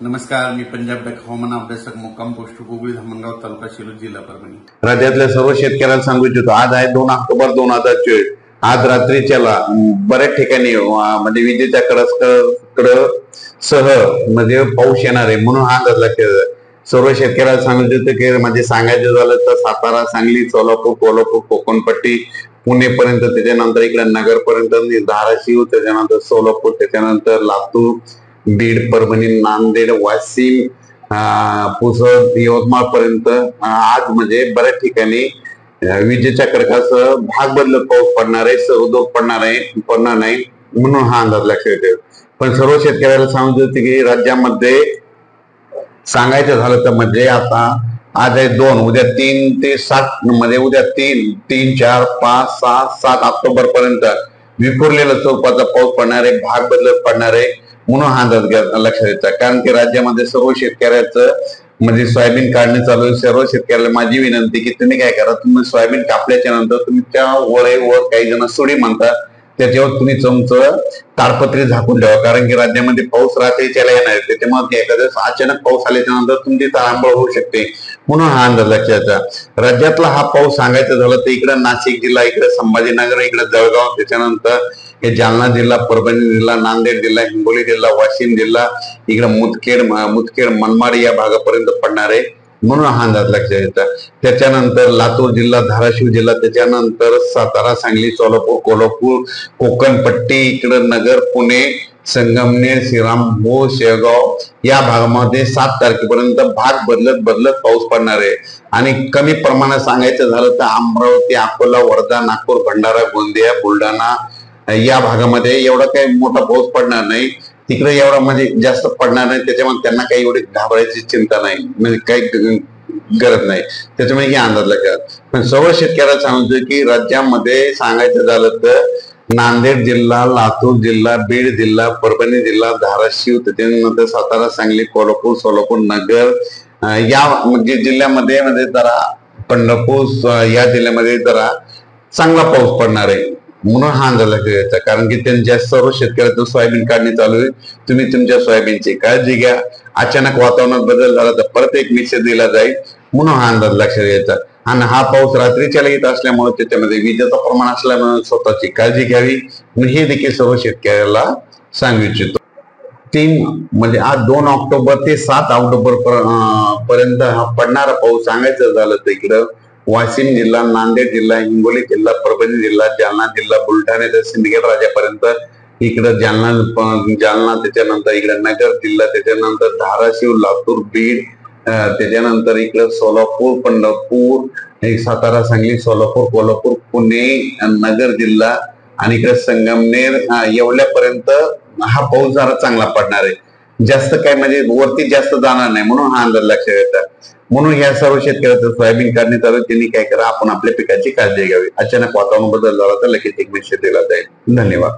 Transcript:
नमस्कार, मी पंजाब बॅक हवामान अभ्यासक मुक्काम पोस्ट गुगळी धामणगाव तालुका शिरूर जिल्हा परभणी. राज्यातल्या सर्व शेतकऱ्यांना सांगू इच्छितो, आज आहे 2 ऑक्टोबर 2024. आज रात्रीच्याला बऱ्याच ठिकाणी म्हणजे विजेच्या कडकसह म्हणजे पाऊस येणार आहे, म्हणून हा अंदाज लक्षात. सर्व शेतकऱ्यांना सांगू इच्छितो की म्हणजे सांगायचं झालं तर सातारा, सांगली, सोलापूर, कोल्हापूर, कोकणपट्टी, पुणेपर्यंत, त्याच्यानंतर इकडे नगरपर्यंत, धाराशिव, त्याच्यानंतर सोलापूर, त्याच्यानंतर लातूर, बीड, परभणी, नांदेड, वाशिम, पुसद, यवतमाळ पर्यंत आज म्हणजे बऱ्याच ठिकाणी विजेच्या कडकासह भाग बदलत पाऊस पडणार आहे, सर्वदूर पडणार नाही, म्हणून हा अंदाज लक्षात येतो. पण सर्व शेतकऱ्याला सांगतो की राज्यामध्ये सांगायचं झालं तर म्हणजे आता आज आहे 2, उद्या 3 ते 7 म्हणजे उद्या 3, 4, 5, 6, 7 ऑक्टोबर पर्यंत विखुरलेला स्वरूपाचा पाऊस पडणार आहे, भाग बदलत पडणार आहे, म्हणून हा अंदाज लक्षात येतात. कारण की राज्यामध्ये सर्व शेतकऱ्याचं म्हणजे सोयाबीन काढणे चालू आहे. सर्व शेतकऱ्याला माझी विनंती की तुम्ही काय करा, तुम्ही सोयाबीन कापल्याच्या नंतर तुम्ही त्या वर काही जण सुडी म्हणतात त्याच्यावर तुम्ही तुमचं ताडपत्री झाकून ठेवा. कारण की राज्यामध्ये पाऊस रात्रीच्याला येणार आहे, त्याच्यामुळे एखाद्या अचानक पाऊस आल्याच्या नंतर तुमची तारांबळ होऊ शकते, म्हणून हा अंदाज लक्षात. राज्यातला हा पाऊस सांगायचं झालं तर इकडे नाशिक जिल्हा, इकडे संभाजीनगर, इकडे जळगाव, त्याच्यानंतर हे जालना जिल्हा, परभणी जिल्हा, नांदेड जिल्हा, हिंगोली जिल्हा, वाशिम जिल्हा, इकडे मुदखेड, मनमाड या भागापर्यंत पडणार आहे, म्हणून हा अंदाज लक्षात येतात. त्याच्यानंतर लातूर जिल्हा, धाराशिव जिल्हा, त्याच्यानंतर सातारा, सांगली, सोलापूर, कोल्हापूर, कोकणपट्टी, इकडे नगर, पुणे, संगमनेर, श्रीरामपूर, शेगाव या भागामध्ये 7 तारखेपर्यंत भाग बदलत पाऊस पडणार आहे. आणि कमी प्रमाणात सांगायचं झालं तर अमरावती, अकोला, वर्धा, नागपूर, भंडारा, गोंदिया, बुलढाणा या भागामध्ये एवढा काही मोठा पाऊस पडणार नाही, तिकडे एवढा म्हणजे जास्त पडणार नाही, त्याच्यामुळे त्यांना काही एवढी घाबरायची चिंता नाही, म्हणजे काही गरज नाही, त्याच्यामुळे हे अंदाज लागतात. पण सर्व शेतकऱ्याला सांगतो की राज्यामध्ये सांगायचं झालं तर नांदेड जिल्हा, लातूर जिल्हा, बीड जिल्हा, परभणी जिल्हा, धाराशिव, त्याच्यानंतर सातारा, सांगली, कोल्हापूर, सोलापूर, नगर या म्हणजे जिल्ह्यामध्ये म्हणजे जरा पंढरपूर या जिल्ह्यामध्ये जरा चांगला पाऊस पडणार आहे, म्हणून हा अंदाज लक्षात. कारण की त्यांच्या सर्व शेतकऱ्यांचं सोयाबीन काढणी चालू आहे. तुम्ही तुमच्या सोयाबीनची काळजी घ्या. अचानक वातावरणात बदल झाला तर परत एक मेसेज दिला जाईल, म्हणून हा अंदाज लक्षात घ्यायचा. आणि हा पाऊस रात्रीच्याला येत असल्यामुळे त्याच्यामध्ये विजेचं प्रमाण असल्यामुळे स्वतःची काळजी घ्यावी, हे देखील सर्व शेतकऱ्याला सांगू इच्छितो. 3 म्हणजे आज 2 ऑक्टोबर ते 7 ऑक्टोबर पर्यंत हा पडणारा पाऊस सांगायचं झालं तर इकडं वाशिम जिल्हा, नांदेड जिल्हा, हिंगोली जिल्हा, परभणी जिल्हा, जालना जिल्हा, बुलढाणा ते सिंदखेड राजापर्यंत, इकडं जालना, त्याच्यानंतर इकडे नगर जिल्हा, त्याच्यानंतर धाराशिव, लातूर, बीड, त्याच्यानंतर इकडे सोलापूर, पंढरपूर, सातारा, सांगली, सोलापूर, कोल्हापूर, पुणे, नगर जिल्हा आणि इकडे संगमनेर एवढ्यापर्यंत हा पाऊस जरा चांगला पडणार आहे. जास्त काय म्हणजे वरती जास्त जाणार नाही, म्हणून हा अंदाज लक्षात येतात. म्हणून या सर्व शेतकऱ्याचं सोयाबीन काढणी चालू, त्यांनी काय करा, आपण आपल्या पिकाची काळजी घ्यावी. अचानक वातावरण बदल झाला तर लगेच एक मेसेज दिला जाईल. धन्यवाद.